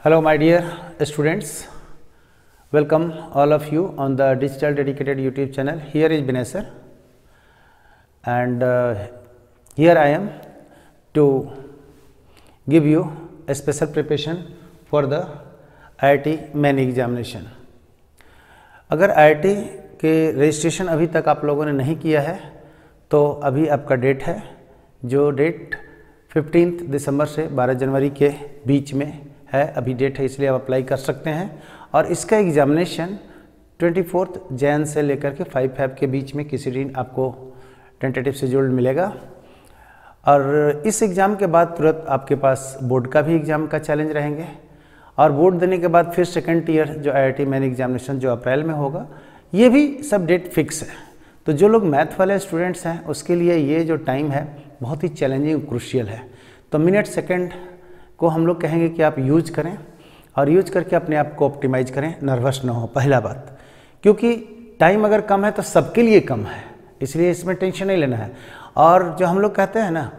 Hello my dear students, welcome all of you on the digital dedicated YouTube channel. Here is Binay sir and here I am to give you a special preparation for the IIT main examination. अगर IIT के registration अभी तक आप लोगों ने नहीं किया है तो अभी आपका डेट है, जो डेट 15 दिसंबर से 12 जनवरी के बीच में है, अभी डेट है, इसलिए आप अप्लाई कर सकते हैं। और इसका एग्जामिनेशन 24 जैन से लेकर के 5 फेब के बीच में किसी दिन आपको टेंटेटिव शेड्यूल मिलेगा। और इस एग्ज़ाम के बाद तुरंत आपके पास बोर्ड का भी एग्ज़ाम का चैलेंज रहेंगे और बोर्ड देने के बाद फिर सेकेंड ईयर जो IIT मेन एग्जामिनेशन जो अप्रैल में होगा, ये भी सब डेट फिक्स है। तो जो लोग मैथ वाले स्टूडेंट्स हैं उसके लिए ये जो टाइम है बहुत ही चैलेंजिंग क्रूशियल है। तो मिनट सेकेंड को हम लोग कहेंगे कि आप यूज करें और यूज करके अपने आप को ऑप्टिमाइज करें, नर्वस ना हो पहला बात, क्योंकि टाइम अगर कम है तो सबके लिए कम है, इसलिए इसमें टेंशन नहीं लेना है। और जो हम लोग कहते हैं ना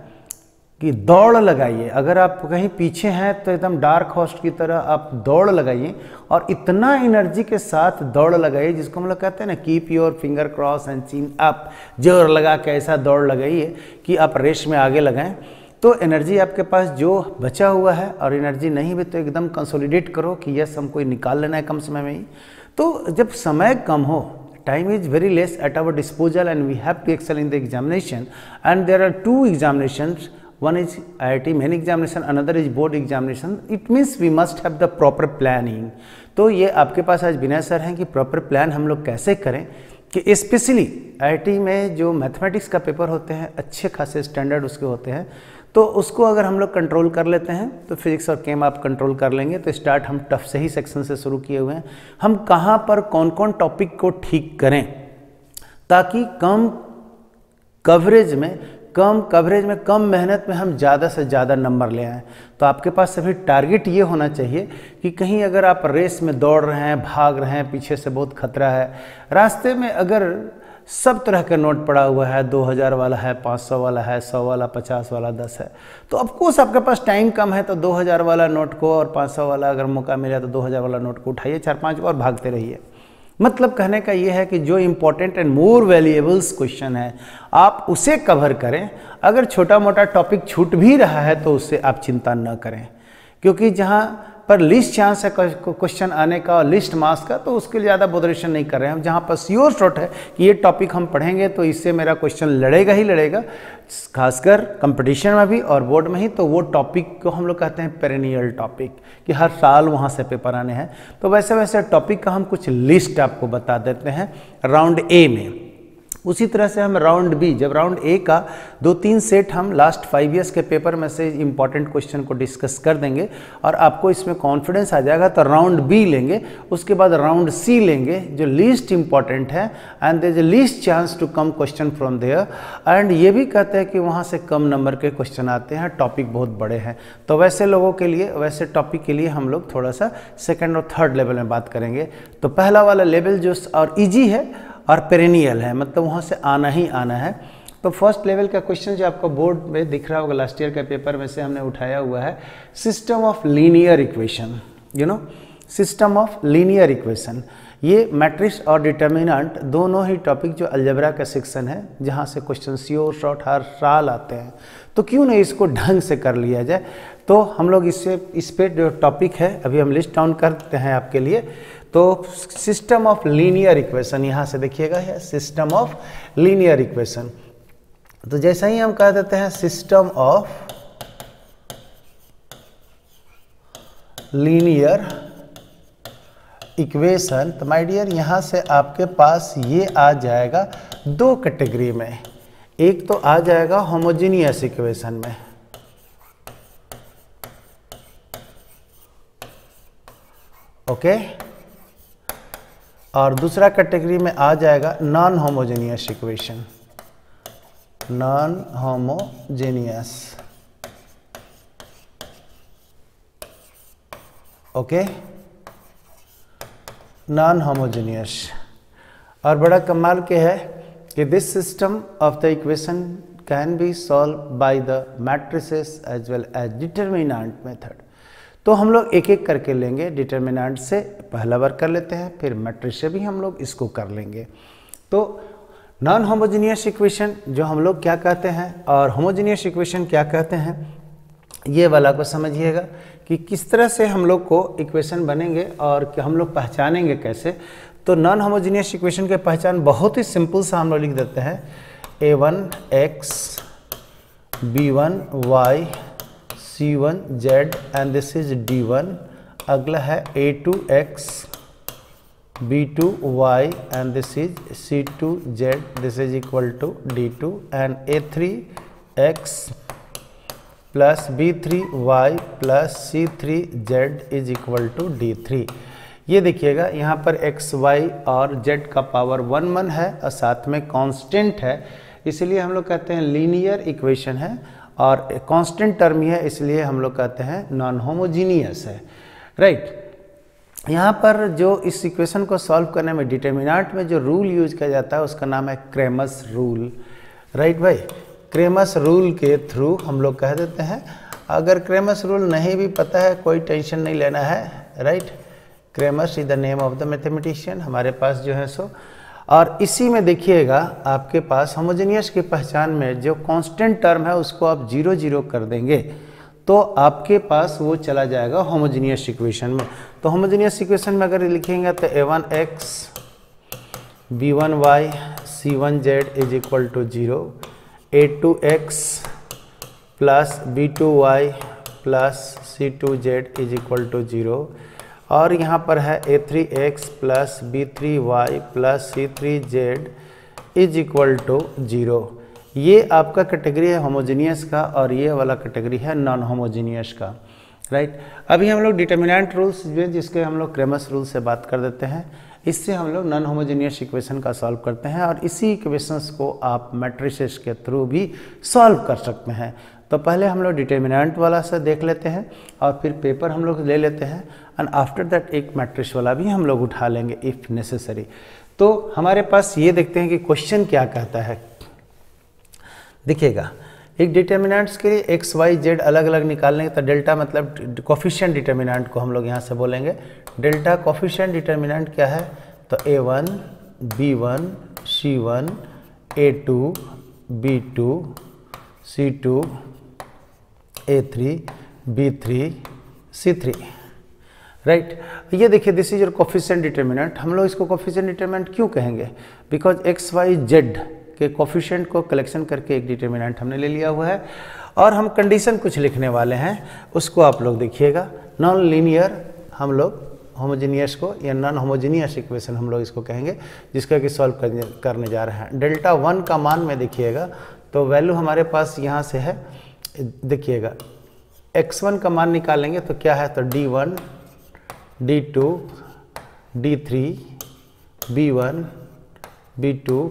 कि दौड़ लगाइए, अगर आप कहीं पीछे हैं तो एकदम डार्क हॉर्स की तरह आप दौड़ लगाइए और इतना एनर्जी के साथ दौड़ लगाइए, जिसको हम लोग कहते हैं ना keep your finger cross and chin up, जोर लगा के ऐसा दौड़ लगाइए कि आप रेस में आगे लगाएं। तो एनर्जी आपके पास जो बचा हुआ है और एनर्जी नहीं भी तो एकदम कंसोलिडेट करो कि यस हमको निकाल लेना है कम समय में ही। तो जब समय कम हो, time is very less at our disposal and we have to excel in the examination, and there are two examinations, one is IIT main examination, another is board examination. It means we must have the proper planning. तो ये आपके पास आज बिना sir हैं कि proper plan हम लोग कैसे करें कि स्पेशली IIT में जो मैथमेटिक्स का पेपर होते हैं अच्छे खासे स्टैंडर्ड उसके होते हैं, तो उसको अगर हम लोग कंट्रोल कर लेते हैं तो फिजिक्स और केम आप कंट्रोल कर लेंगे। तो स्टार्ट हम टफ से ही सेक्शन से शुरू किए हुए हैं, हम कहाँ पर कौन कौन टॉपिक को ठीक करें ताकि कम कवरेज में कम मेहनत में हम ज़्यादा से ज़्यादा नंबर ले आएँ। तो आपके पास सभी टारगेट ये होना चाहिए कि कहीं अगर आप रेस में दौड़ रहे हैं, भाग रहे हैं, पीछे से बहुत खतरा है, रास्ते में अगर सब तरह का नोट पड़ा हुआ है, 2000 वाला है, 500 वाला है, 100 वाला, 50 वाला, 10 है, तो ऑफकोर्स आपके पास टाइम कम है तो 2000 वाला नोट को और 500 वाला अगर मौका मिला तो 2000 वाला नोट को उठाइए, 4-5 और भागते रहिए। मतलब कहने का ये है कि जो important and more valuables question है आप उसे कवर करें। अगर छोटा मोटा टॉपिक छूट भी रहा है तो उससे आप चिंता न करें, क्योंकि जहाँ पर लिस्ट चांस है क्वेश्चन आने का और लिस्ट मार्क्स का, तो उसके लिए ज़्यादा बोदरेशन नहीं कर रहे हैं हम। जहाँ पर श्योर शॉट है कि ये टॉपिक हम पढ़ेंगे तो इससे मेरा क्वेश्चन लड़ेगा ही लड़ेगा, खासकर कंपटीशन में भी और बोर्ड में ही, तो वो टॉपिक को हम लोग कहते हैं पेरेनियल टॉपिक, कि हर साल वहाँ से पेपर आने हैं। तो वैसे वैसे टॉपिक का हम कुछ लिस्ट आपको बता देते हैं राउंड ए में। उसी तरह से हम राउंड बी, जब राउंड ए का 2-3 सेट हम लास्ट 5 ईयर्स के पेपर में से इंपॉर्टेंट क्वेश्चन को डिस्कस कर देंगे और आपको इसमें कॉन्फिडेंस आ जाएगा, तो राउंड बी लेंगे, उसके बाद राउंड सी लेंगे जो लीस्ट इंपॉर्टेंट है and there is a least chance to come question from there. And ये भी कहते हैं कि वहाँ से कम नंबर के क्वेश्चन आते हैं, टॉपिक बहुत बड़े हैं। तो वैसे लोगों के लिए, वैसे टॉपिक के लिए हम लोग थोड़ा सा सेकेंड और थर्ड लेवल में बात करेंगे। तो पहला वाला लेवल जो और ईजी है और पेरेनियल है, मतलब वहाँ से आना ही आना है। तो फर्स्ट लेवल का क्वेश्चन जो आपको बोर्ड में दिख रहा होगा, लास्ट ईयर का पेपर में से हमने उठाया हुआ है, system of linear equation. System of linear equation, ये मैट्रिक्स और डिटर्मिनेंट दोनों ही टॉपिक जो अलजेब्रा का सेक्शन है, जहाँ से क्वेश्चन श्योर शॉर्ट हर साल आते हैं, तो क्यों नहीं इसको ढंग से कर लिया जाए। तो हम लोग इस पे जो टॉपिक है अभी हम लिस्ट डाउन करते हैं आपके लिए। तो सिस्टम ऑफ लीनियर इक्वेशन, यहाँ से देखिएगा है सिस्टम ऑफ लीनियर इक्वेशन। तो जैसा ही हम कह देते हैं सिस्टम ऑफ लीनियर इक्वेशन, तो माय डियर यहाँ से आपके पास ये आ जाएगा 2 कैटेगरी में। एक तो आ जाएगा होमोजेनियस इक्वेशन में, ओके, और दूसरा कैटेगरी में आ जाएगा non homogeneous equation, non homogeneous, okay, non homogeneous. और बड़ा कमाल के है कि this system of the equation can be solve by the matrices as well as determinant method. तो हम लोग एक एक करके लेंगे, डिटर्मिनेंट से पहला बार कर लेते हैं, फिर मैट्रिक्स से भी हम लोग इसको कर लेंगे। तो नॉन होमोजीनियस इक्वेशन जो हम लोग क्या कहते हैं और होमोजीनियस इक्वेशन क्या कहते हैं, ये वाला को समझिएगा कि किस तरह से हम लोग को इक्वेशन बनेंगे और हम लोग पहचानेंगे कैसे। तो नॉन होमोजीनियस इक्वेशन के पहचान बहुत ही सिंपल सा हम लोग लिख देते हैं, a1x b1y c1z and this is d1। अगला है a2x b2y and this is c2z, this is equal to d2 and a3x plus b3y plus c3z is equal to d3। ये देखिएगा यहाँ पर x, y और z का power 1 1 है और साथ में कांस्टेंट है, इसलिए हम लोग कहते हैं लीनियर इक्वेशन है और कांस्टेंट टर्म ही है, इसलिए हम लोग कहते हैं नॉन होमोजीनियस है, राइट। यहाँ पर जो इस इक्वेशन को सॉल्व करने में डिटर्मिनेंट में जो रूल यूज किया जाता है उसका नाम है क्रेमर्स रूल, राइट भाई। क्रेमर्स रूल के थ्रू हम लोग कह देते हैं, अगर क्रेमर्स रूल नहीं भी पता है कोई टेंशन नहीं लेना है, right. Cramer's is the name of the mathematician हमारे पास जो है सो। और इसी में देखिएगा आपके पास होमोजेनियस की पहचान में जो कांस्टेंट टर्म है उसको आप 0 0 कर देंगे तो आपके पास वो चला जाएगा होमोजेनियस इक्वेशन में। तो होमोजेनियस इक्वेशन में अगर लिखेंगे तो a1x b1y c1z is equal to 0, a2x plus b2y plus c2z is equal to 0 और यहाँ पर है a3x plus b3y plus c3z is equal to 0। ये आपका कैटेगरी है होमोजीनियस का और ये वाला कैटेगरी है नॉन होमोजीनियस का, राइट। अभी हम लोग डिटर्मिनेंट रूल्स जिसके हम लोग क्रेमर्स रूल से बात कर देते हैं, इससे हम लोग नॉन होमोजीनियस इक्वेशन का सॉल्व करते हैं और इसी इक्वेशंस को आप मैट्रिसेस के थ्रू भी सॉल्व कर सकते हैं। तो पहले हम लोग डिटर्मिनेंट वाला से देख लेते हैं और फिर पेपर हम लोग ले लेते हैं एंड आफ्टर दैट एक मैट्रिक्स वाला भी हम लोग उठा लेंगे इफ़ नेसेसरी। तो हमारे पास ये देखते हैं कि क्वेश्चन क्या कहता है। देखिएगा एक डिटर्मिनेंट्स के लिए x, y, z अलग अलग निकालने तो डेल्टा मतलब कोफिशिएंट डिटर्मिनेंट को हम लोग यहाँ से बोलेंगे। डेल्टा कोफिशिएंट डिटर्मिनेंट क्या है तो a1 b1 c1 a2 b2 c2 a3 b3 c3, right. ये देखिए this is your coefficient determinant. हम लोग इसको कोफिशिएंट डिटर्मिनेंट क्यों कहेंगे, बिकॉज x, y, z के कोफिशिएंट को कलेक्शन करके एक डिटर्मिनेंट हमने ले लिया हुआ है और हम कंडीशन कुछ लिखने वाले हैं, उसको आप लोग देखिएगा। नॉन लीनियर हम लोग होमोजीनियस को या नॉन होमोजीनियस इक्वेशन हम लोग इसको कहेंगे, जिसका कि सॉल्व करने जा रहे हैं। डेल्टा 1 का मान में देखिएगा तो वैल्यू हमारे पास यहाँ से है, देखिएगा x1 का मान निकालेंगे तो क्या है तो d1 d2 d3 b1 b2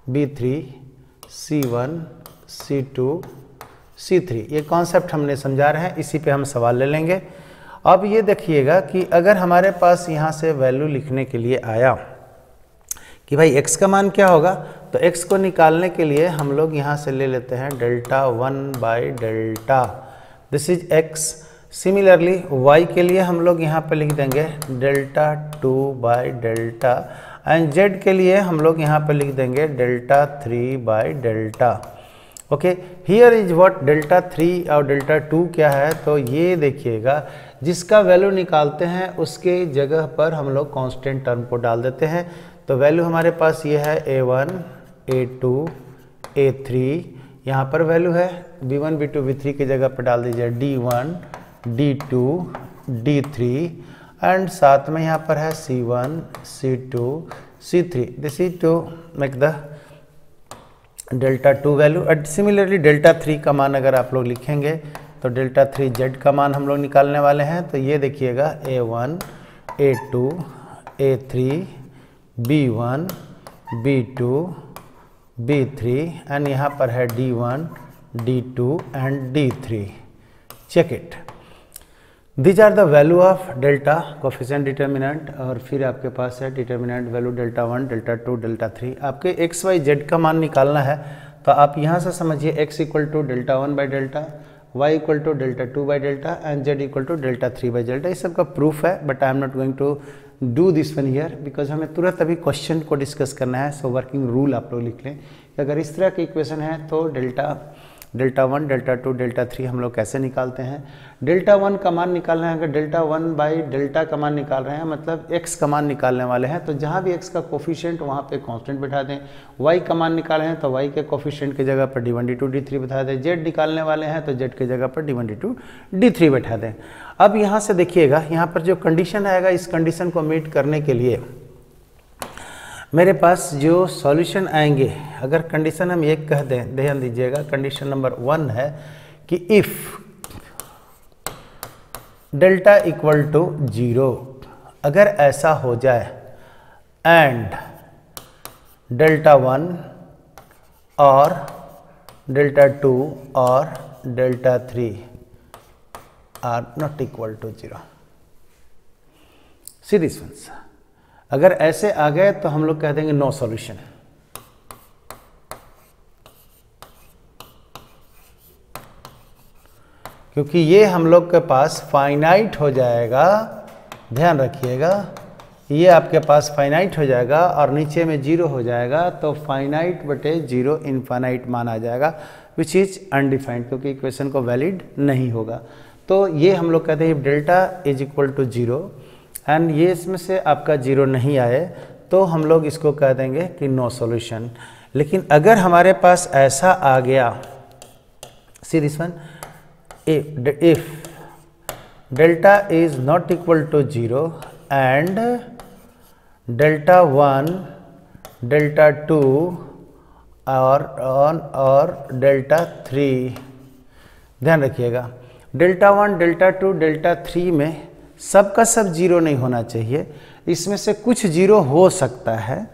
b3 c1 c2 c3, ये कॉन्सेप्ट हमने समझा रहे हैं, इसी पे हम सवाल ले लेंगे। अब ये देखिएगा कि अगर हमारे पास यहाँ से वैल्यू लिखने के लिए आया कि भाई x का मान क्या होगा, तो x को निकालने के लिए हम लोग यहाँ से ले लेते हैं delta 1 by delta, this is x। Similarly y के लिए हम लोग यहाँ पे लिख देंगे delta 2 by delta and z के लिए हम लोग यहाँ पे लिख देंगे delta 3 by delta. Okay, here is what delta 3 और डेल्टा 2 क्या है, तो ये देखिएगा जिसका वैल्यू निकालते हैं उसके जगह पर हम लोग कांस्टेंट टर्म को डाल देते हैं। तो वैल्यू हमारे पास ये है a1 a2 a3, यहाँ पर वैल्यू है b1 b2 b3 की जगह पर डाल दीजिए d1 d2 d3 एंड साथ में यहाँ पर है c1 c2 c3, this is to make the delta 2 value. And similarly delta 3 का मान अगर आप लोग लिखेंगे तो डेल्टा 3 z का मान हम लोग निकालने वाले हैं। तो ये देखिएगा a1 a2 a3 b1 b2 b3 and यहाँ पर है d1 d2 and d3। Check it, these are the value of delta coefficient determinant. और फिर आपके पास है determinant value delta 1 delta 2 delta 3। आपके x y z का मान निकालना है तो आप यहाँ से समझिए x equal to delta 1 by delta, y equal to delta 2 by delta and z equal to delta 3 by delta. ये सब का प्रूफ है, but I am not going to do this one here because हमें तुरंत अभी question को discuss करना है। सो वर्किंग रूल आप लोग लिख लें कि अगर इस तरह की इक्वेशन है तो डेल्टा 1, डेल्टा 2, डेल्टा 3 हम लोग कैसे निकालते हैं। डेल्टा 1 का मान निकालना है, अगर डेल्टा 1 बाई डेल्टा का मान निकाल रहे हैं मतलब x का मान निकालने वाले हैं, तो जहाँ भी x का कोफिशिएंट वहाँ पे कांस्टेंट बैठा दें। y का मान निकाल रहे हैं तो y के कोफिशिएंट की जगह पर d1, d2, d3 बैठा दें। z निकालने वाले हैं तो z की जगह पर d1, d2, d3 बैठा दें। अब यहाँ से देखिएगा, यहाँ पर जो कंडीशन आएगा, इस कंडीशन को मीट करने के लिए मेरे पास जो सॉल्यूशन आएंगे, अगर कंडीशन हम एक कह दें, ध्यान दीजिएगा, कंडीशन नंबर 1 है कि इफ़ डेल्टा इक्वल टू 0, अगर ऐसा हो जाए एंड डेल्टा 1 और डेल्टा 2 और delta 3 are not equal to 0। See this once, अगर ऐसे आ गए तो हम लोग कह देंगे नो सॉल्यूशन। क्योंकि ये हम लोग के पास फाइनाइट हो जाएगा, ध्यान रखिएगा, ये आपके पास फाइनाइट हो जाएगा और नीचे में 0 हो जाएगा, तो फाइनाइट बटे 0 इनफाइनाइट मान आ जाएगा, विच इज अनडिफाइंड, क्योंकि इक्वेशन को वैलिड नहीं होगा। तो ये हम लोग कहते हैं delta is equal to 0 and ये इसमें से आपका 0 नहीं आए तो हम लोग इसको कह देंगे कि नो सॉल्यूशन। लेकिन अगर हमारे पास ऐसा आ गया, see this one, if delta is not equal to 0 and delta 1, delta 2 और delta 3, ध्यान रखिएगा, डेल्टा 1, डेल्टा 2, डेल्टा 3 में सब का सब 0 नहीं होना चाहिए, इसमें से कुछ 0 हो सकता है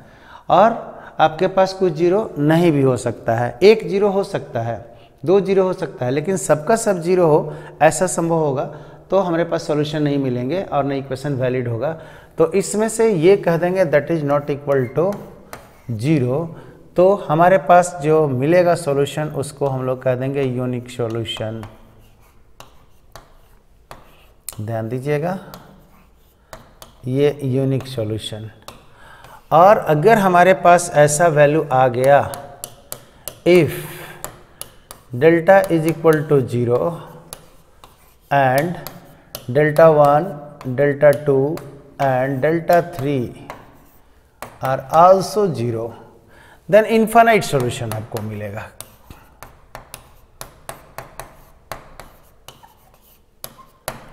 और आपके पास कुछ 0 नहीं भी हो सकता है। एक 0 हो सकता है, 2 0 हो सकता है, लेकिन सबका सब 0 हो ऐसा संभव होगा तो हमारे पास सॉल्यूशन नहीं मिलेंगे और नई इक्वेशन वैलिड होगा। तो इसमें से ये कह देंगे that is not equal to 0, तो हमारे पास जो मिलेगा सॉल्यूशन उसको हम लोग कह देंगे यूनिक सॉल्यूशन। ध्यान दीजिएगा, ये यूनिक सॉल्यूशन। और अगर हमारे पास ऐसा वैल्यू आ गया, if delta is equal to 0 and delta 1, delta 2 and delta 3 are also 0, then infinite solution आपको मिलेगा।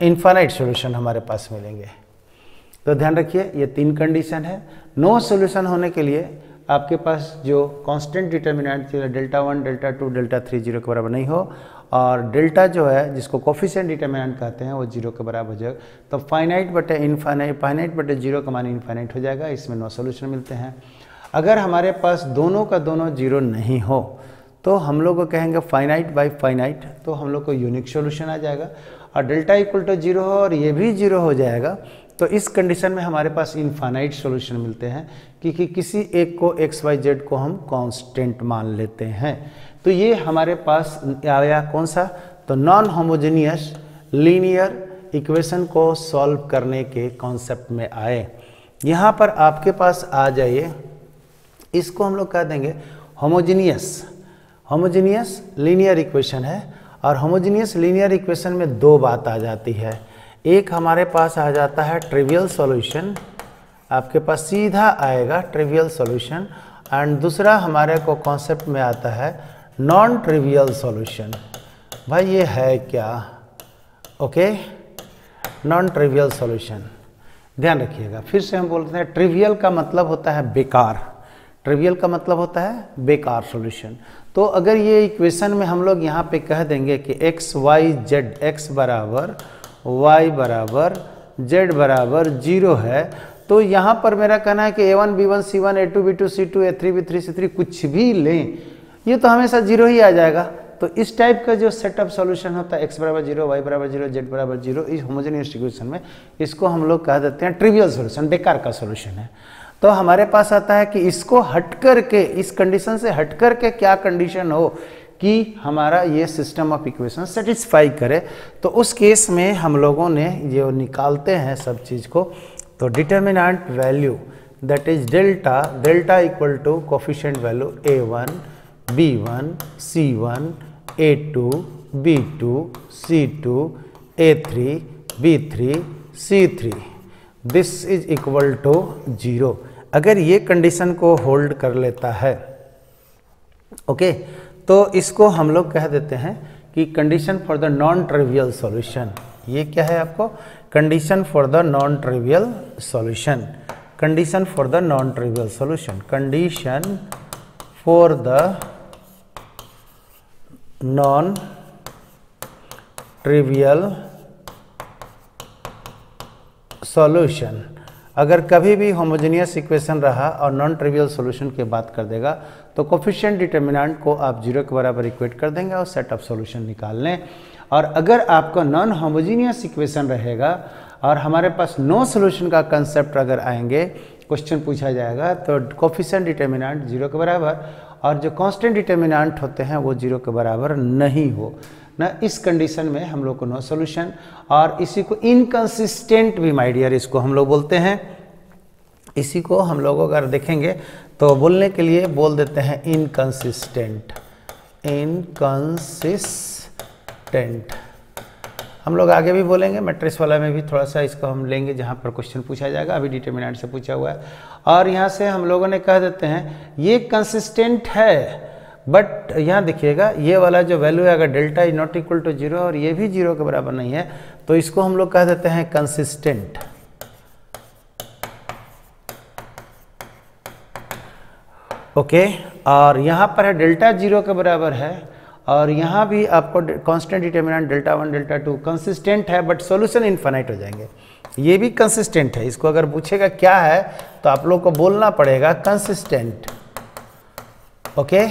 इनफाइनाइट सॉल्यूशन हमारे पास मिलेंगे। तो ध्यान रखिए, ये 3 कंडीशन है। नो सॉल्यूशन होने के लिए आपके पास जो constant determinant delta 1, delta 2, delta 3 0 के बराबर नहीं हो और डेल्टा जो है जिसको कोफिशिएंट डिटर्मिनेंट कहते हैं वो 0 के बराबर हो जाएगा, तो फाइनाइट बटे इनफाइनाइट, फाइनाइट बटे 0 का मान इनफाइनाइट हो जाएगा, इसमें नो सॉल्यूशन मिलते हैं। अगर हमारे पास दोनों का दोनों 0 नहीं हो तो हम लोग को कहेंगे फाइनाइट बाई फाइनाइट, तो हम लोग को यूनिक सॉल्यूशन आ जाएगा। और डेल्टा इक्वल टू 0 हो और ये भी 0 हो जाएगा, तो इस कंडीशन में हमारे पास इनफाइनाइट सॉल्यूशन मिलते हैं क्योंकि किसी एक को x, y, z को हम कांस्टेंट मान लेते हैं। तो ये हमारे पास आया कौन सा, तो नॉन होमोजेनियस लीनियर इक्वेशन को सॉल्व करने के कॉन्सेप्ट में आए। यहाँ पर आपके पास आ जाइए, इसको हम लोग कह देंगे होमोजेनियस लीनियर इक्वेशन है। और होमोजेनियस लीनियर इक्वेशन में 2 बात आ जाती है, एक हमारे पास आ जाता है ट्रिवियल सॉल्यूशन, आपके पास सीधा आएगा ट्रिवियल सॉल्यूशन, एंड दूसरा हमारे को कॉन्सेप्ट में आता है नॉन ट्रिवियल सॉल्यूशन। भाई ये है क्या, ओके, नॉन ट्रिवियल सॉल्यूशन। ध्यान रखिएगा, फिर से हम बोलते हैं ट्रिवियल का मतलब होता है बेकार, ट्रिवियल का मतलब होता है बेकार सॉल्यूशन। तो अगर ये इक्वेशन में हम लोग यहाँ पे कह देंगे कि x, y, z, x बराबर y बराबर z बराबर 0 है, तो यहाँ पर मेरा कहना है कि a1, b1, c1, a2, b2, c2, a3, b3, c3 कुछ भी लें, ये तो हमेशा 0 ही आ जाएगा। तो इस टाइप का जो सेटअप सॉल्यूशन होता है x बराबर 0, y बराबर 0, z बराबर 0, इस होमोजेनियस इक्वेशन में इसको हम लोग कह देते हैं ट्रिवियल सॉल्यूशन, बेकार का सॉल्यूशन है। तो हमारे पास आता है कि इसको हट करके, इस कंडीशन से हट करके क्या कंडीशन हो कि हमारा ये सिस्टम ऑफ इक्वेशन सेटिस्फाई करे, तो उस केस में हम लोगों ने जो निकालते हैं सब चीज़ को, तो determinant value that is delta equal to coefficient value A1 B1 C1 A2 B2 C2 A3 B3 C3 this is equal to 0। अगर ये कंडीशन को होल्ड कर लेता है, ओके, तो इसको हम लोग कह देते हैं कि condition for the non trivial solution. ये क्या है आपको? Condition for the non trivial solution. Condition for the non trivial solution, condition for the non trivial solution. अगर कभी भी होमोजेनियस इक्वेशन रहा और नॉन ट्रिवियल सॉल्यूशन की बात कर देगा तो कोफिशिएंट डिटर्मिनेंट को आप 0 के बराबर इक्वेट कर देंगे और सेट ऑफ सॉल्यूशन निकाल लें। और अगर आपका नॉन होमोजेनियस इक्वेशन रहेगा और हमारे पास नो सॉल्यूशन का कंसेप्ट अगर आएंगे, क्वेश्चन पूछा जाएगा, तो कोफिशिएंट डिटर्मिनेंट 0 के बराबर और जो कांस्टेंट डिटर्मिनेंट होते हैं वो 0 के बराबर नहीं हो ना। इस कंडीशन में हम लोग को नो सॉल्यूशन, और इसी को इनकंसिस्टेंट भी माय डियर इसको हम लोग बोलते हैं। इसी को हम लोग अगर देखेंगे तो बोलने के लिए बोल देते हैं इनकंसिस्टेंट। इनकंसिस्टेंट हम लोग आगे भी बोलेंगे, मैट्रिक्स वाला में भी थोड़ा सा इसको हम लेंगे जहाँ पर क्वेश्चन पूछा जाएगा। अभी डिटर्मिनेंट से पूछा हुआ है और यहाँ से हम लोगों ने कह देते हैं ये कंसिस्टेंट है, बट यहाँ देखिएगा ये वाला जो वैल्यू है, अगर delta is not equal to 0 और ये भी 0 के बराबर नहीं है, तो इसको हम लोग कह देते हैं कंसिस्टेंट। ओके, और यहाँ पर है डेल्टा 0 के बराबर है और यहाँ भी आपको constant determinant delta 1 delta 2 consistent है, बट सॉल्यूशन इनफाइनाइट हो जाएंगे। ये भी कंसिस्टेंट है, इसको अगर पूछेगा क्या है तो आप लोग को बोलना पड़ेगा consistent, okay,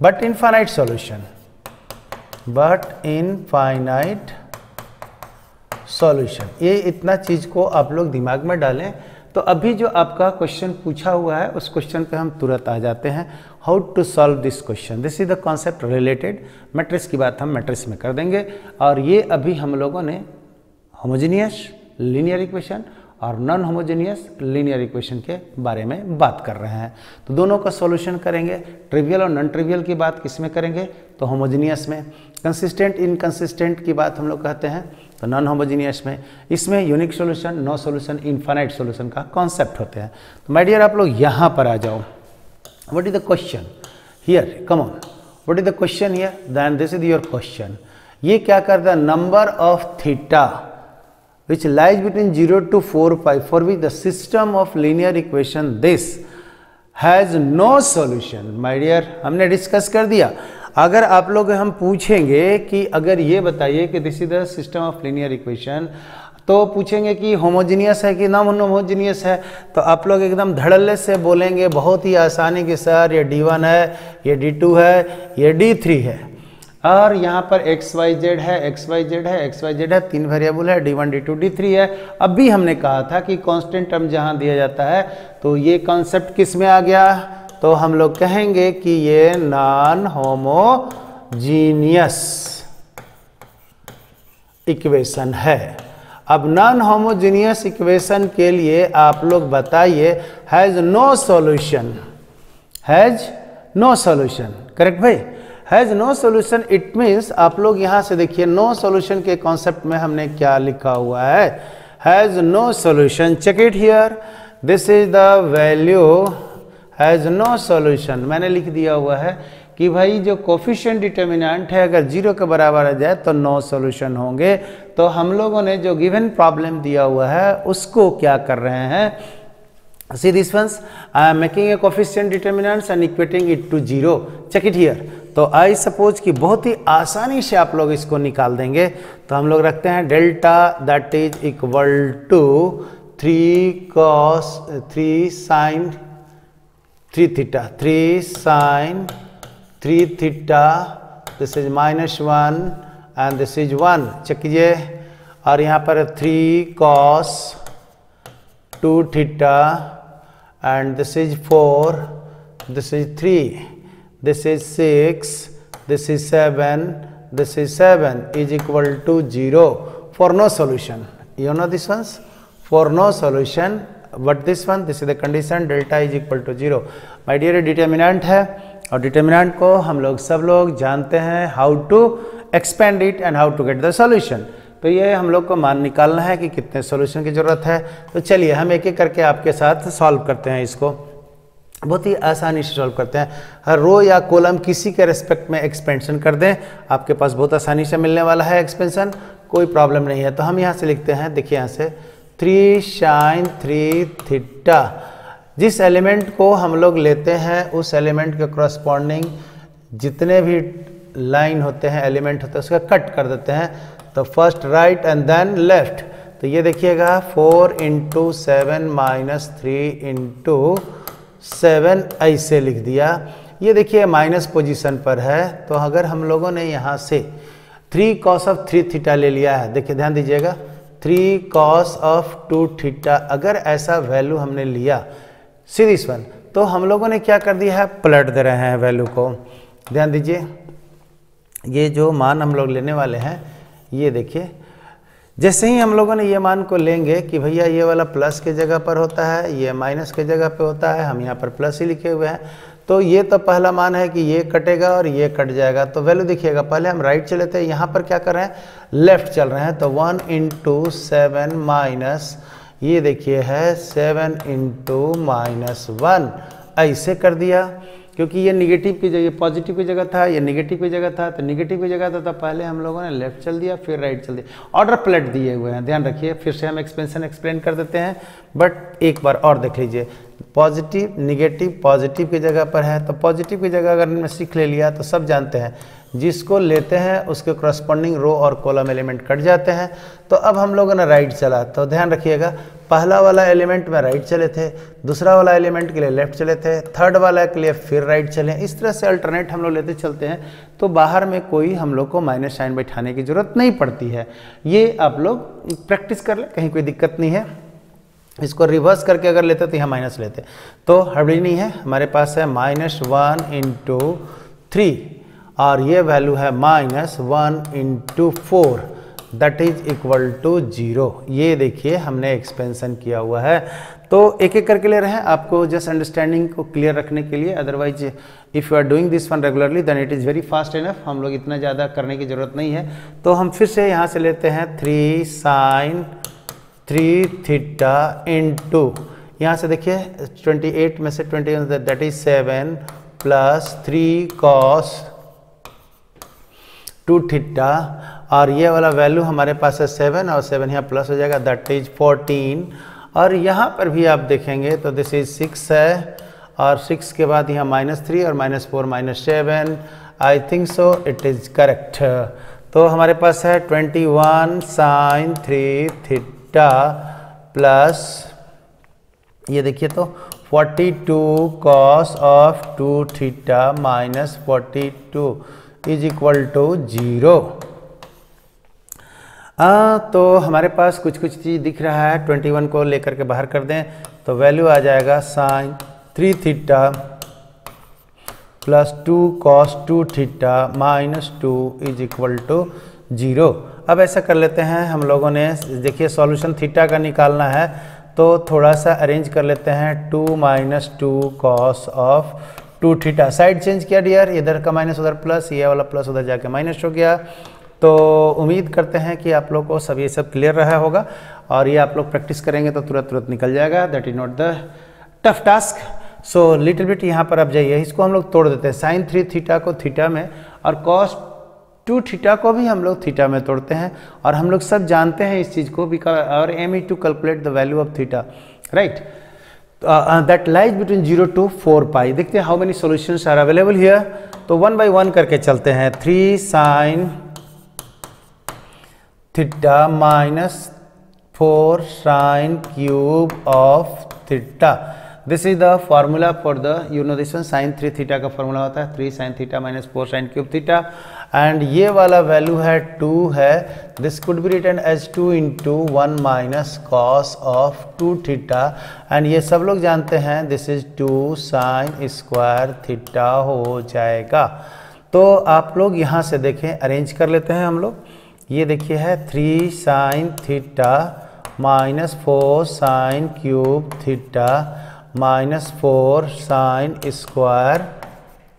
but infinite solution, but infinite solution. ये इतना चीज को आप लोग दिमाग में डालें, तो अभी जो आपका क्वेश्चन पूछा हुआ है उस क्वेश्चन पे हम तुरंत आ जाते हैं। How to solve this question, this is the concept related. Matrix की बात हम मैट्रिक्स में कर देंगे, और ये अभी हम लोगों ने होमोजेनियस लीनियर इक्वेशन और नॉन होमोजेनियस लीनियर इक्वेशन के बारे में बात कर रहे हैं। तो दोनों का सॉल्यूशन करेंगे। ट्रिवियल और नॉन ट्रिवियल की बात किस में करेंगे? तो होमोजेनियस में। कंसिस्टेंट इनकंसिस्टेंट की बात हम लोग कहते हैं तो नॉन होमोजेनियस में। इसमें unique solution, no solution, infinite solution का कॉन्सेप्ट होते हैं। तो माय डियर आप लोग यहाँ पर आ जाओ। What is the question here? Come on, what is the question here? Then this is your question. ये क्या करता है? Number of theta which lies between 0 to 4 pi for which the system of linear equation this has no solution। my dear हमने discuss कर दिया। अगर आप लोग हम पूछेंगे कि अगर ये बताइए कि this is the system of linear equation, तो पूछेंगे कि होमोजीनियस है कि नॉन होमोजीनियस है, तो आप लोग एकदम धड़ल्ले से बोलेंगे बहुत ही आसानी के सर ये D1 है, ये D2 है, ये D3 है, और यहाँ पर XYZ है, XYZ है, XYZ है, 3 वेरिएबल है, D1 D2 D3 है। अब भी हमने कहा था कि कांस्टेंट टर्म जहाँ दिया जाता है तो ये कॉन्सेप्ट किस में आ गया? तो हम लोग कहेंगे कि ये नॉन होमोजीनियस इक्वेशन है। अब नॉन होमोजीनियस इक्वेशन के लिए आप लोग बताइए has no solution, has no solution, correct भाई? Has no solution it means आप लोग यहाँ से देखिए नो सॉल्यूशन के कॉन्सेप्ट में हमने क्या लिखा हुआ है? Has no solution, check it here, this is the value has no solution. मैंने लिख दिया हुआ है कि भाई जो कोफिशिएंट डिटर्मिनेंट है अगर 0 के बराबर आ जाए तो नो सॉल्यूशन होंगे। तो हम लोगों ने जो गिवन प्रॉब्लम दिया हुआ है उसको क्या कर रहे हैं? See this ones, I am making a coefficient determinants and equating it to 0. Check it here. तो I suppose कि बहुत ही आसानी से आप लोग इसको निकाल देंगे। तो हम लोग रखते हैं delta that is equal to 3 cos 3 sin 3 theta, 3 sin 3 theta, this is -1 and this is 1। Check कीजिए, और यहाँ पर 3 cos 2 theta and this is 4, this is 3, this is 6, this is 7, this is 7 is equal to 0 for no solution. You know this ones? For no solution, but this one, this is the condition, delta is equal to 0. My dear, determinant है और determinant को हम लोग सब लोग जानते हैं how to expand it and how to get the solution. तो ये हम लोग को मान निकालना है कि कितने सॉल्यूशन की ज़रूरत है. तो चलिए हम एक एक करके आपके साथ सॉल्व करते हैं. इसको बहुत ही आसानी से सॉल्व करते हैं. हर रो या कॉलम किसी के रेस्पेक्ट में एक्सपेंशन कर दें, आपके पास बहुत आसानी से मिलने वाला है एक्सपेंशन, कोई प्रॉब्लम नहीं है. तो हम यहाँ से लिखते हैं, देखिए यहाँ से 3 sin 3 थीटा. जिस एलिमेंट को हम लोग लेते हैं उस एलिमेंट के करस्पॉन्डिंग जितने भी लाइन होते हैं, एलिमेंट होते हैं, उसका कट कर देते हैं. तो first right and then left. तो ये देखिएगा 4 × 7 - 3 × 7 ऐसे लिख दिया. ये देखिए माइनस पोजीशन पर है. तो अगर हम लोगों ने यहाँ से 3 cos of 3 थीटा ले लिया है, देखिए ध्यान दीजिएगा 3 cos of 2 थीटा, अगर ऐसा वैल्यू हमने लिया सीरीज वन, तो हम लोगों ने क्या कर दिया है, पलट दे रहे हैं वैल्यू को. ध्यान दीजिए ये जो मान हम लोग लेने वाले हैं, ये देखिए जैसे ही हम लोगों ने ये मान को लेंगे कि भैया ये वाला प्लस के जगह पर होता है, ये माइनस के जगह पे होता है, हम यहाँ पर प्लस ही लिखे हुए हैं. तो ये तो पहला मान है कि ये कटेगा और ये कट जाएगा. तो वैल्यू देखिएगा, पहले हम राइट चले थे, यहाँ पर क्या कर रहे हैं, लेफ्ट चल रहे हैं. तो 1 × 7 माइनस, ये देखिए है 7 × -1 ऐसे कर दिया. क्योंकि ये निगेटिव की जगह पॉजिटिव की जगह था, ये निगेटिव की जगह था. तो निगेटिव की जगह था तो पहले हम लोगों ने लेफ्ट चल दिया, फिर राइट चल दिया. ऑर्डर पलट दिए हुए हैं, ध्यान रखिए. फिर से हम एक्सपेंशन एक्सप्लेन कर देते हैं, बट एक बार और देख लीजिए. पॉजिटिव निगेटिव पॉजिटिव की जगह पर है, तो पॉजिटिव की जगह अगर हमने सीख ले लिया तो सब जानते हैं जिसको लेते हैं उसके करस्पॉन्डिंग रो और कॉलम एलिमेंट कट जाते हैं. तो अब हम लोगों ने राइट चला, तो ध्यान रखिएगा पहला वाला एलिमेंट में राइट चले थे, दूसरा वाला एलिमेंट के लिए लेफ्ट चले थे, थर्ड वाला के लिए फिर राइट चले. इस तरह से अल्टरनेट हम लोग लेते चलते हैं. तो बाहर में कोई हम लोग को माइनस साइन बैठाने की जरूरत नहीं पड़ती है. ये आप लोग प्रैक्टिस कर ले, कहीं कोई दिक्कत नहीं है. इसको रिवर्स करके अगर लेते तो यहाँ माइनस लेते, तो हड़बड़ी नहीं है. हमारे पास है -1 × 3 और ये वैल्यू है -1 × 4, दैट इज इक्वल टू 0. ये देखिए हमने एक्सपेंशन किया हुआ है. तो एक एक करके ले रहे हैं आपको जस्ट अंडरस्टैंडिंग को क्लियर रखने के लिए. Otherwise if you are doing this one regularly then it is very fast enough. हम लोग इतना ज़्यादा करने की ज़रूरत नहीं है. तो हम फिर से यहाँ से लेते हैं 3 sin 3 थीटा × यहाँ से देखिए 28 में से 21 दैट इज 7 + 3 cos 2 थीटा. और ये वाला वैल्यू हमारे पास है 7 और 7 यहाँ प्लस हो जाएगा, दैट इज 14. और यहाँ पर भी आप देखेंगे तो दिस इज 6 है और 6 के बाद यहाँ -3 और -4 -7. I think so it is correct. तो हमारे पास है 21 sin 3 थीटा प्लस ये देखिए तो 42 cos of 2 theta -42 is equal to 0. तो हमारे पास कुछ कुछ चीज़ दिख रहा है. 21 को लेकर के बाहर कर दें तो वैल्यू आ जाएगा sin 3 theta plus 2 cos 2 theta -2 is equal to 0. अब ऐसा कर लेते हैं हम लोगों ने, देखिए सॉल्यूशन थीटा का निकालना है तो थोड़ा सा अरेंज कर लेते हैं. 2 - 2 cos of 2 theta. Side change किया डियर, इधर का माइनस उधर प्लस, ये वाला प्लस उधर जाके माइनस हो गया. तो उम्मीद करते हैं कि आप लोग को सब ये सब क्लियर रहा होगा और ये आप लोग प्रैक्टिस करेंगे तो तुरंत तुरंत निकल जाएगा. That is not the tough task. So little bit यहाँ पर आप जाइए, इसको हम लोग तोड़ देते हैं. sin 3 थीटा को थीटा में और cos 2 थीटा को भी हम लोग थीटा में तोड़ते हैं. और हम लोग सब जानते हैं इस चीज़ को, because our aim is to calculate the value of theta, right. That lies between 0 to 4 pi. देखते हैं how many solutions are available here. तो 1 by 1 करके चलते हैं. 3 sin theta -4 sin cube of theta. This is the formula for the, you know this one, sin 3 theta का formula होता है 3 sin theta -4 sin cube theta. And ये वाला value है 2 है. This could be written as 2 × 1 - cos of 2 theta. And ये सब लोग जानते हैं दिस इज 2 sin² थीटा हो जाएगा. तो आप लोग यहाँ से देखें, अरेंज कर लेते हैं हम लोग। ये देखिए है 3 sine theta minus 4 sine cube theta minus 4 sine square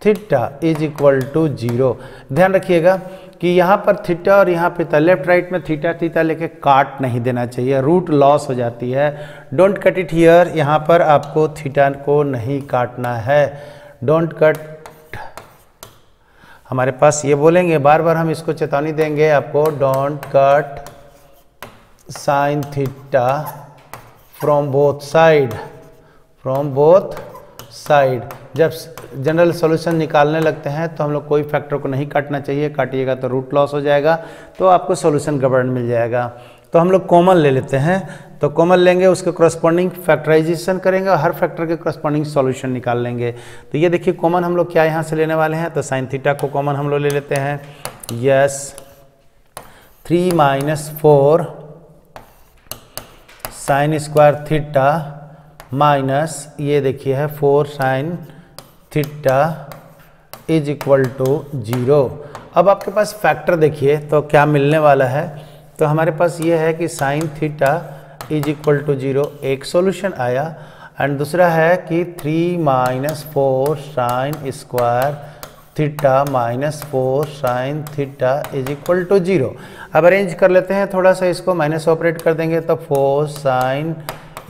theta is equal to 0। ध्यान रखिएगा कि यहाँ पर थीटा और यहाँ पे लेफ्ट राइट में थीटा थीटा लेके काट नहीं देना चाहिए, रूट लॉस हो जाती है। डोंट कट इट हियर, यहाँ पर आपको थीटा को नहीं काटना है, डोंट कट। हमारे पास ये बोलेंगे, बार बार हम इसको चेतावनी देंगे आपको, don't cut sine theta from both side, from both side. जब जनरल सॉल्यूशन निकालने लगते हैं तो हम लोग कोई फैक्टर को नहीं काटना चाहिए, काटिएगा तो रूट लॉस हो जाएगा, तो आपको सॉल्यूशन गड़बड़ मिल जाएगा। तो हम लोग कॉमन ले लेते हैं, तो कॉमन लेंगे, उसके करस्पॉन्डिंग फैक्टराइजेशन करेंगे और हर फैक्टर के करस्पॉन्डिंग सॉल्यूशन निकाल लेंगे। तो ये देखिए कॉमन हम लोग क्या यहाँ से लेने वाले हैं, तो साइन थीटा को कॉमन हम लोग ले लेते हैं। Yes 3 minus 4 sine square theta minus ये देखिए है 4 sine theta is equal to 0। अब आपके पास फैक्टर देखिए तो क्या मिलने वाला है, तो हमारे पास ये है कि sine theta is equal to 0 एक सॉल्यूशन आया, एंड दूसरा है कि 3 minus 4 sine square theta minus 4 sine theta is equal to 0। अब अरेंज कर लेते हैं थोड़ा सा, इसको माइनस ऑपरेट कर देंगे तो 4 sine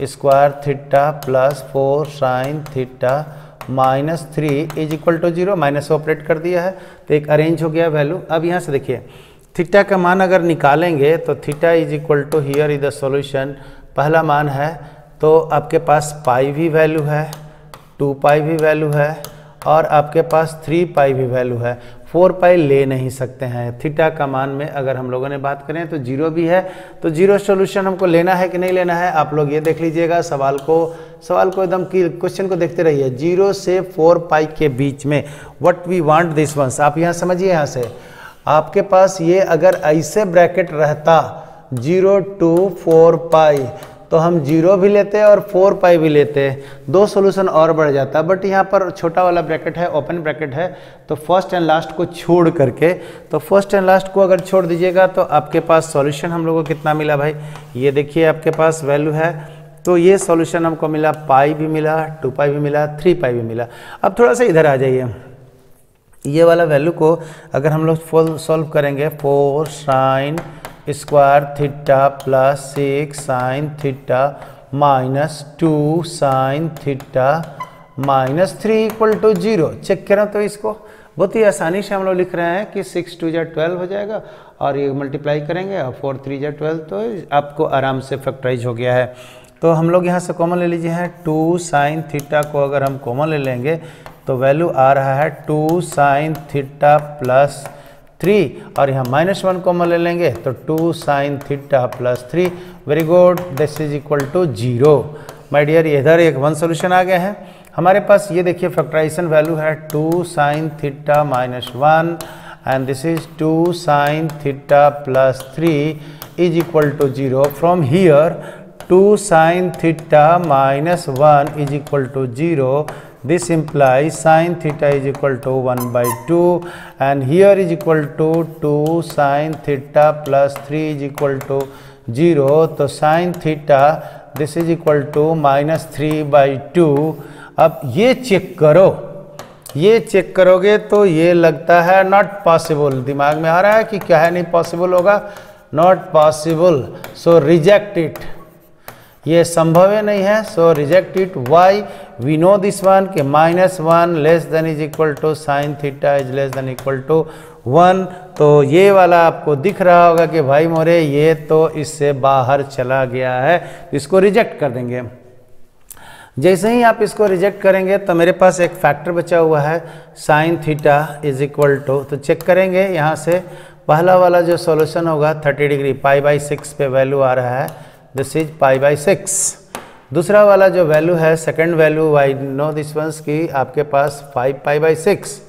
square theta plus 4 sine theta minus 3 is equal to 0। Minus operate कर दिया है तो एक अरेंज हो गया वैल्यू। अब यहाँ से देखिए थीटा का मान अगर निकालेंगे तो theta is equal to here is the solution. पहला मान है तो आपके पास पाई भी वैल्यू है, 2 पाई भी वैल्यू है और आपके पास 3 पाई भी वैल्यू है। 4 पाई ले नहीं सकते हैं। थीटा का मान में अगर हम लोगों ने बात करें तो 0 भी है, तो 0 सॉल्यूशन हमको लेना है कि नहीं लेना है, आप लोग ये देख लीजिएगा। सवाल को एकदम क्वेश्चन को देखते रहिए। 0 से 4 पाई के बीच में what we want this once, आप यहाँ समझिए। यहाँ से आपके पास ये अगर ऐसे ब्रैकेट रहता 0 to 4 पाई तो हम 0 भी लेते और 4 पाई भी लेते, 2 सॉल्यूशन और बढ़ जाता। बट यहाँ पर छोटा वाला ब्रैकेट है, ओपन ब्रैकेट है, तो फर्स्ट एंड लास्ट को छोड़ करके, तो फर्स्ट एंड लास्ट को अगर छोड़ दीजिएगा तो आपके पास सॉल्यूशन हम लोगों को कितना मिला भाई, ये देखिए आपके पास वैल्यू है। तो ये सॉल्यूशन हमको मिला, पाई भी मिला, 2 पाई भी मिला, 3 पाई भी मिला। अब थोड़ा सा इधर आ जाइए, ये वाला वैल्यू को अगर हम लोग फुल सॉल्व करेंगे, 4 sine square theta plus 6 sine theta minus 2 sine theta minus 3 equal to 0। Check करें तो इसको बहुत ही आसानी से हम लोग लिख रहे हैं कि 6 2 जा 12 हो जाएगा और ये मल्टीप्लाई करेंगे और 4 3 जा 12, तो आपको आराम से फैक्टराइज हो गया है। तो हम लोग यहाँ से कॉमन ले लीजिए हैं, 2 साइन थीटा को अगर हम कॉमन ले लेंगे तो वैल्यू आ रहा है 2 साइन थीटा प्लस 3 और यहाँ -1 कॉमन ले लेंगे तो 2 sine theta plus 3। Very good, this is equal to 0। My dear, इधर एक 1 सॉल्यूशन आ गया है हमारे पास। ये देखिए फैक्टराइजेशन वैल्यू है 2 sine theta minus 1 and this is 2 sine theta plus 3 is equal to 0। From here 2 sin theta minus 1 is equal to 0. This implies sin theta is equal to 1/2 and here is equal to 2 sin theta plus 3 is equal to 0. तो sin theta this is equal to -3/2। अब ये check करो, ये check करोगे तो ये लगता है नॉट पॉसिबल। दिमाग में आ रहा है कि क्या है, नहीं पॉसिबल होगा, not possible, so reject it. ये संभव है नहीं है, so reject it. Why, we know this one कि -1 less than is equal to sine theta is less than equal to 1। तो ये वाला आपको दिख रहा होगा कि भाई मोरे ये तो इससे बाहर चला गया है, इसको रिजेक्ट कर देंगे। जैसे ही आप इसको रिजेक्ट करेंगे तो मेरे पास एक फैक्टर बचा हुआ है sine theta is equal to, तो चेक करेंगे यहाँ से पहला वाला जो सॉल्यूशन होगा 30 डिग्री, π/6 पे वैल्यू आ रहा है, दिस इज π/6। दूसरा वाला जो वैल्यू है second value, I know this once की आपके पास 5π/6,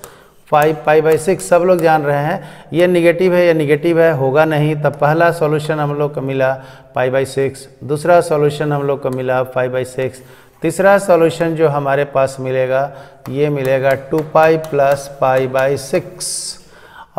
5π/6 सब लोग जान रहे हैं ये निगेटिव है, ये निगेटिव है, होगा नहीं। तब पहला सॉल्यूशन हम लोग को मिला π/6, दूसरा सॉल्यूशन हम लोग को मिला 5/6, तीसरा सॉल्यूशन जो हमारे पास मिलेगा ये मिलेगा 2 पाई प्लस पाई बाई 6।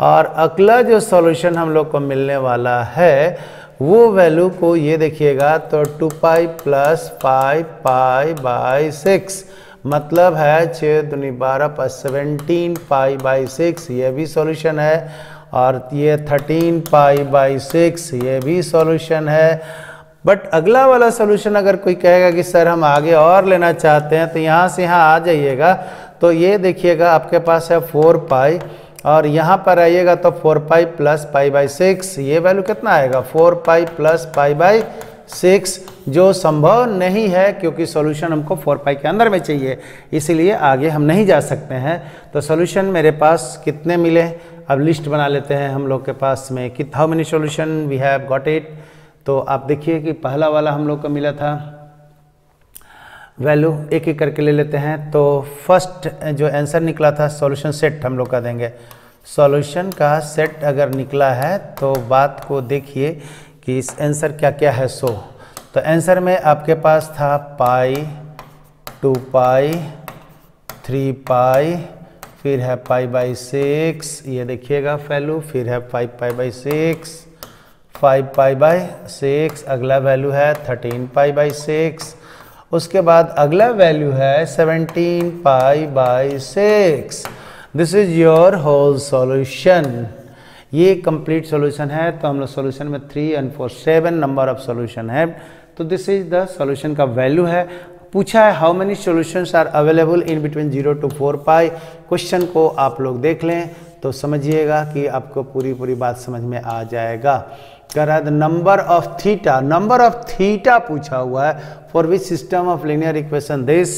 और अगला जो सॉल्यूशन हम लोग को मिलने वाला है वो वैल्यू को ये देखिएगा तो 2 pi plus pi pi by 6, मतलब है 6 दूनी 12 पर 17 पाई बाई 6, ये भी सॉल्यूशन है। और ये 13 पाई बाई 6 ये भी सॉल्यूशन है। बट अगला वाला सॉल्यूशन अगर कोई कहेगा कि सर हम आगे और लेना चाहते हैं तो यहाँ से यहाँ आ जाइएगा, तो ये देखिएगा आपके पास है 4 पाई और यहाँ पर आइएगा तो 4 पाई प्लस पाई बाई 6, ये वैल्यू कितना आएगा 4 पाई प्लस पाई बाई 6, जो संभव नहीं है क्योंकि सॉल्यूशन हमको 4 पाई के अंदर में चाहिए, इसीलिए आगे हम नहीं जा सकते हैं। तो सॉल्यूशन मेरे पास कितने मिले, अब लिस्ट बना लेते हैं हम लोग के पास में कि how many solution we have got it. तो आप देखिए कि पहला वाला हम लोग को मिला था वैल्यू, एक एक करके ले लेते हैं। तो फर्स्ट जो आंसर निकला था सॉल्यूशन सेट हम लोग का देंगे। सॉल्यूशन का सेट अगर निकला है तो बात को देखिए कि इस आंसर क्या क्या है। तो आंसर में आपके पास था पाई, 2 पाई, 3 पाई, फिर है पाई बाई 6, ये देखिएगा वैल्यू, फिर है 5 पाई बाई 6, 5 पाई बाई 6, अगला वैल्यू है 13 पाई बाई 6, उसके बाद अगला वैल्यू है 17 pi by 6। This is your whole solution. ये कंप्लीट सॉल्यूशन है। तो हम लोग सॉल्यूशन में 3 and 4 7 नंबर ऑफ सॉल्यूशन है। तो दिस इज द सॉल्यूशन का वैल्यू है। पूछा है how many solutions are available in between 0 to 4 pi. Question को आप लोग देख लें तो समझिएगा कि आपको पूरी बात समझ में आ जाएगा। कह रहा है नंबर ऑफ थीटा पूछा हुआ है, for which system of linear equation this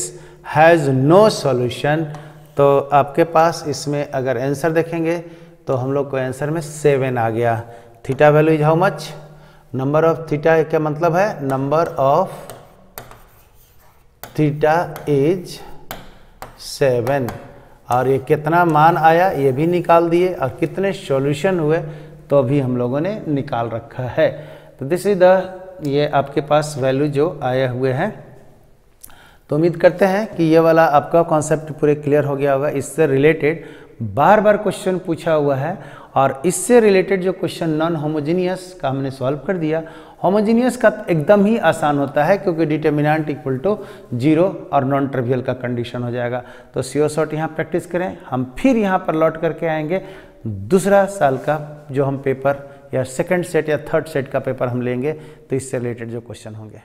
has no solution. तो आपके पास इसमें अगर आंसर देखेंगे तो हम लोग को आंसर में 7 आ गया। Theta value is how much, number of theta क्या मतलब है, नंबर ऑफ थीटा इज 7। और ये कितना मान आया ये भी निकाल दिए और कितने सॉल्यूशन हुए तो अभी हम लोगों ने निकाल रखा है। तो दिस इज द, ये आपके पास वैल्यू जो आए हुए हैं। तो उम्मीद करते हैं कि ये वाला आपका कॉन्सेप्ट पूरे क्लियर हो गया होगा। इससे रिलेटेड बार बार क्वेश्चन पूछा हुआ है और इससे रिलेटेड जो क्वेश्चन नॉन होमोजीनियस का हमने सॉल्व कर दिया। होमोजीनियस का एकदम ही आसान होता है क्योंकि डिटर्मिनेंट इक्वल टू 0 और नॉन ट्रिवियल का कंडीशन हो जाएगा। तो सीओ शॉर्ट यहाँ प्रैक्टिस करें, हम फिर यहाँ पर लौट करके आएंगे। दूसरा साल का जो हम पेपर या सेकंड सेट या थर्ड सेट का पेपर हम लेंगे तो इससे रिलेटेड जो क्वेश्चन होंगे।